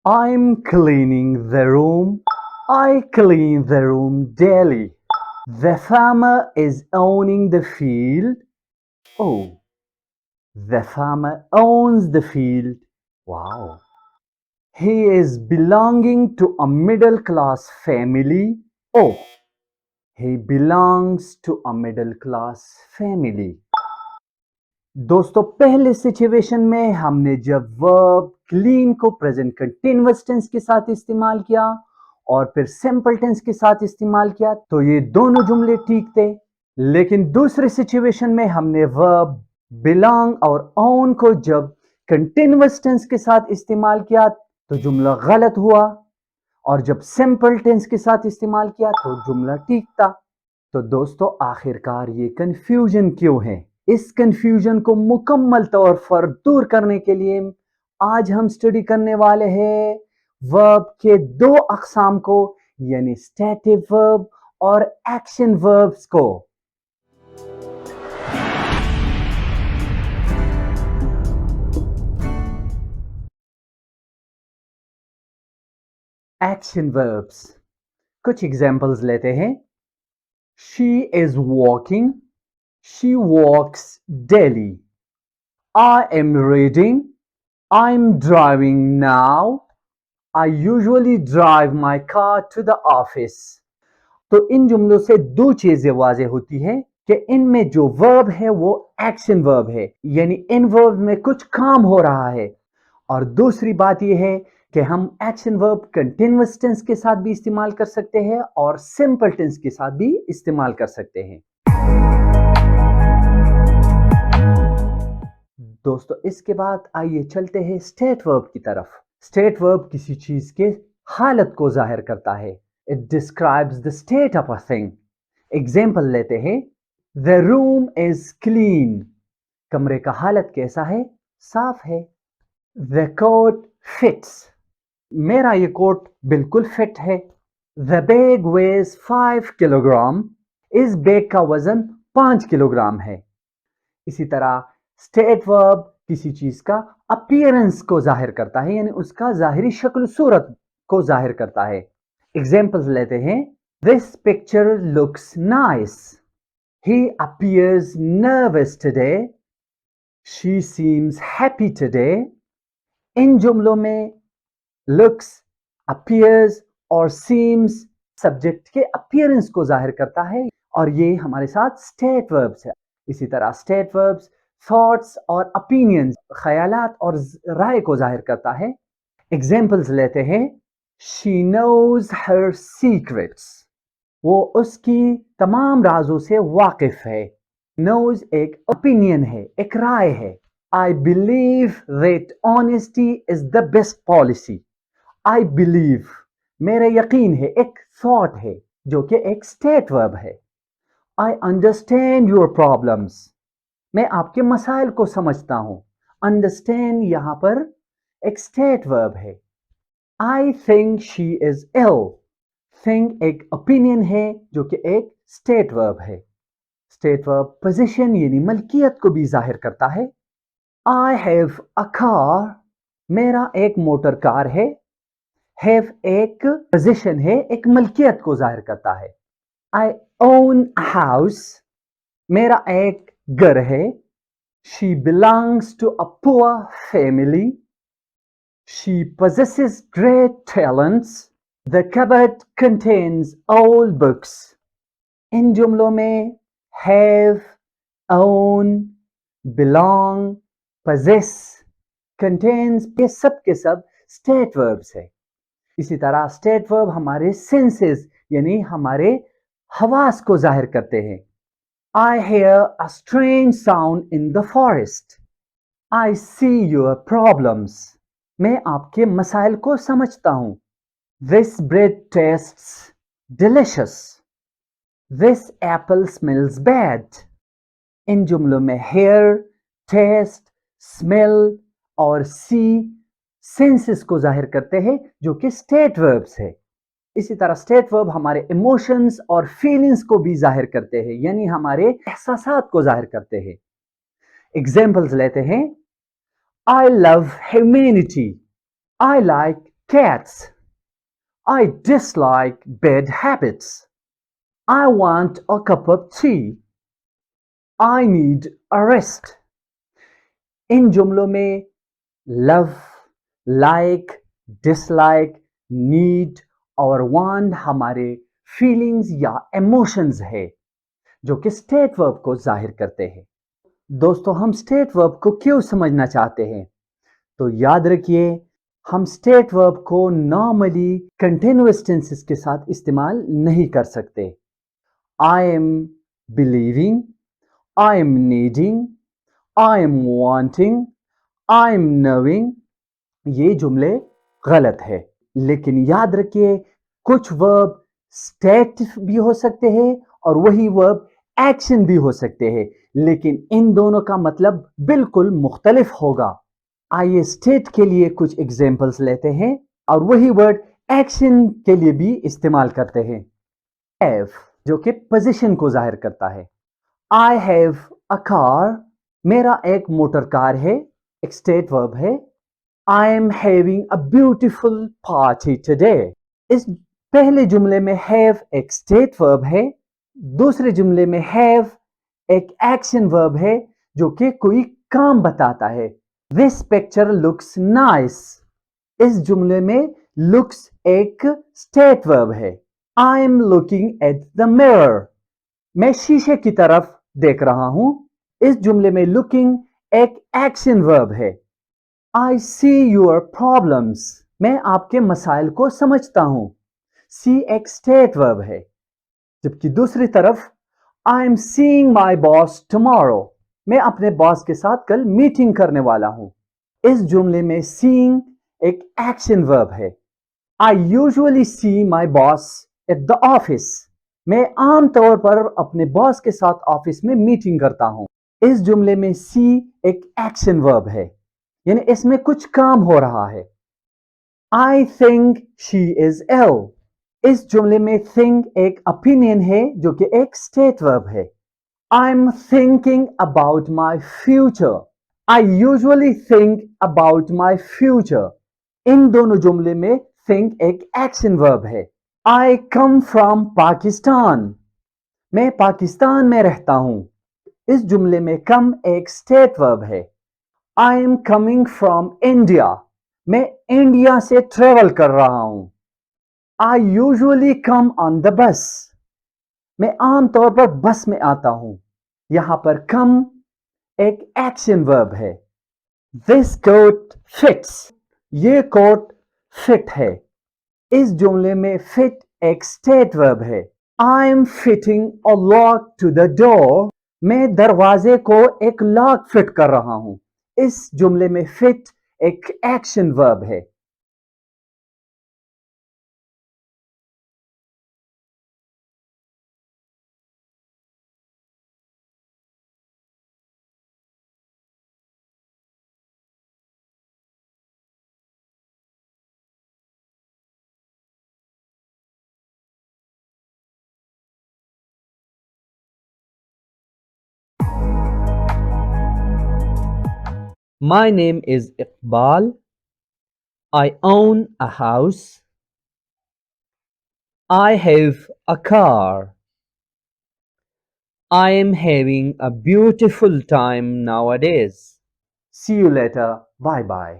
I'm cleaning the room. I clean the room daily. The farmer is owning the field. Oh, the farmer owns the field. Wow. He is belonging to a middle class family. Oh, he belongs to a middle class family. दोस्तों पहले situation में हमने जब verb clean को present continuous tense के साथ इस्तेमाल किया और फिर सिंपल टेंस के साथ इस्तेमाल किया तो ये दोनों जुमले ठीक थे। लेकिन दूसरे सिचुएशन में हमने वर्ब बिलोंग और ओन को जब कंटीन्यूअस टेंस के साथ इस्तेमाल किया तो जुमला गलत हुआ और जब सिंपल टेंस के साथ इस्तेमाल किया तो जुमला ठीक था। तो दोस्तों आखिरकार ये कंफ्यूजन क्यों है? इस कंफ्यूजन को मुकम्मल तौर पर दूर करने के लिए आज हम स्टडी करने वाले हैं वर्ब के दो अकसाम को, यानी स्टैटिक वर्ब और एक्शन वर्ब्स को। एक्शन वर्ब्स, कुछ एग्जांपल्स लेते हैं। She is walking, she walks daily. I am reading, I'm driving now. I usually drive my car to the office. तो इन जुमलों से दो चीजें वाज़ेह होती है कि इनमें जो वर्ब है वो एक्शन वर्ब है, यानी इन वर्ब में कुछ काम हो रहा है। और दूसरी बात यह है कि हम एक्शन वर्ब कंटीन्यूअस टेंस के साथ भी इस्तेमाल कर सकते हैं और सिंपल टेंस के साथ भी इस्तेमाल कर सकते हैं। दोस्तों इसके बाद आइए चलते हैं स्टेट वर्ब की तरफ। स्टेट वर्ब किसी चीज के हालत को जाहिर करता है। It describes the state of a thing. Example लेते हैं, द रूम इज क्लीन। कमरे का हालत कैसा है? साफ है। The coat fits. मेरा ये कोट बिल्कुल फिट है। The bag weighs 5 kilogram. इस बैग का वजन 5 किलोग्राम है। इसी तरह स्टेट वर्ब किसी चीज का अपीयरेंस को जाहिर करता है, यानी उसका जाहिरी शक्ल सूरत को जाहिर करता है। एग्जांपल्स लेते हैं, this picture looks nice. He appears nervous today. She seems happy today. इन जुमलों में लुक्स, अपीयर्स और सीम्स सब्जेक्ट के अपीयरेंस को जाहिर करता है और ये हमारे साथ स्टेट वर्ब्स है। इसी तरह स्टेट वर्ब्स थॉट्स और ओपिनियंस, ख्यालात और राय को जाहिर करता है। एग्जांपल्स लेते हैं, शी नोज हर सीक्रेट्स। वो उसकी तमाम राजों से वाकिफ है। नोज एक ओपिनियन है, एक राय है। I believe that honesty is the best policy. I believe मेरा यकीन है एक थॉट है जो कि एक स्टेट वर्ब है। I understand your problems. मैं आपके मसाइल को समझता हूं। अंडरस्टैंड यहां पर एक स्टेट वर्ब है। I think she is ill. Think एक ओपिनियन है जो कि एक स्टेट वर्ब है। स्टेट वर्ब पोजीशन यानी मलकियत को भी जाहिर करता है। I have a car. मेरा एक मोटर कार है। हैव एक पोजीशन है, एक मलकियत को जाहिर करता है। I own a house. मेरा एक घर है। She belongs to a poor family. She possesses great talents. The cupboard contains old books. इन जुमलों में have, own, belong, possess, contains ये सब के सब स्टेट वर्ब्स है। इसी तरह स्टेट वर्ब हमारे सेंसेस यानी हमारे हवास को जाहिर करते हैं। I hear a strange sound in the forest. I see your problems. मैं आपके मसाइल को समझता हूं। This bread tastes delicious. This apple smells bad. इन जुमलों में hear, taste, smell और see सेंसेस को जाहिर करते हैं जो कि स्टेट वर्ब्स है। इसी तरह स्टेट वर्ब हमारे इमोशंस और फीलिंग्स को भी जाहिर करते हैं, यानी हमारे एहसासात को जाहिर करते हैं। एग्जांपल्स लेते हैं, I love humanity. I like cats. I dislike bad habits. I want a cup of tea. I need a rest. इन जुमलों में लव, लाइक, डिसलाइक, नीड और वांट हमारे फीलिंग्स या इमोशंस है जो कि स्टेट वर्ब को जाहिर करते हैं। दोस्तों, हम स्टेट वर्ब को क्यों समझना चाहते हैं? तो याद रखिए, हम स्टेट वर्ब को नॉर्मली कंटिन्यूअस टेंसेस के साथ इस्तेमाल नहीं कर सकते। I am believing, I am needing, I am wanting, I am knowing, ये जुमले गलत है। लेकिन याद रखिए, कुछ वर्ब स्टेट भी हो सकते हैं और वही वर्ब एक्शन भी हो सकते हैं, लेकिन इन दोनों का मतलब बिल्कुल मुख्तलिफ होगा। आइए स्टेट के लिए कुछ एग्जांपल्स लेते हैं और वही वर्ड एक्शन के लिए भी इस्तेमाल करते हैं। हैव, जो कि पोजीशन को जाहिर करता है। आई हैव अ कार, मेरा एक मोटर कार है, एक स्टेट वर्ब है। I am having a beautiful party today. इस पहले जुमले में हैव एक स्टेट वर्ब है, दूसरे जुमले में हैव एक एक्शन वर्ब है जो कि कोई काम बताता है। This picture looks nice. इस जुमले में लुक्स एक स्टेट वर्ब है। I am looking at the mirror, मैं शीशे की तरफ देख रहा हूं। इस जुमले में लुकिंग एक एक्शन वर्ब है। आई सी योर प्रॉब्लम्स, मैं आपके मसाइल को समझता हूं। सी एक स्टेट वर्ब है। जबकि दूसरी तरफ I am seeing my boss tomorrow, मैं अपने बॉस के साथ कल मीटिंग करने वाला हूं। इस जुमले में सीइंग एक एक्शन वर्ब है। I usually see my boss at the office, मैं आमतौर पर अपने बॉस के साथ ऑफिस में मीटिंग करता हूं। इस जुमले में सी एक एक्शन वर्ब है, यानी इसमें कुछ काम हो रहा है। I think she is ill, इस जुमले में थिंक एक ओपिनियन है जो कि एक स्टेट वर्ब है। I am thinking about my future, I usually think about my future. इन दोनों जुमले में थिंक एक एक्शन वर्ब है। आई कम फ्रॉम पाकिस्तान, मैं पाकिस्तान में रहता हूं। इस जुमले में कम एक स्टेट वर्ब है। I am coming from India, मैं इंडिया से ट्रेवल कर रहा हूं। I usually come on the bus, मैं आमतौर पर बस में आता हूं। यहां पर कम एक एक्शन वर्ब है। दिस कोट फिट्स, ये कोट फिट है। इस जुमले में फिट एक स्टेट वर्ब है। I am fitting a lock to the door, मैं दरवाजे को एक लॉक फिट कर रहा हूं। इस जुमले में फिट एक एक्शन वर्ब है। My name is Iqbal. I own a house. I have a car. I am having a beautiful time nowadays. See you later. Bye bye.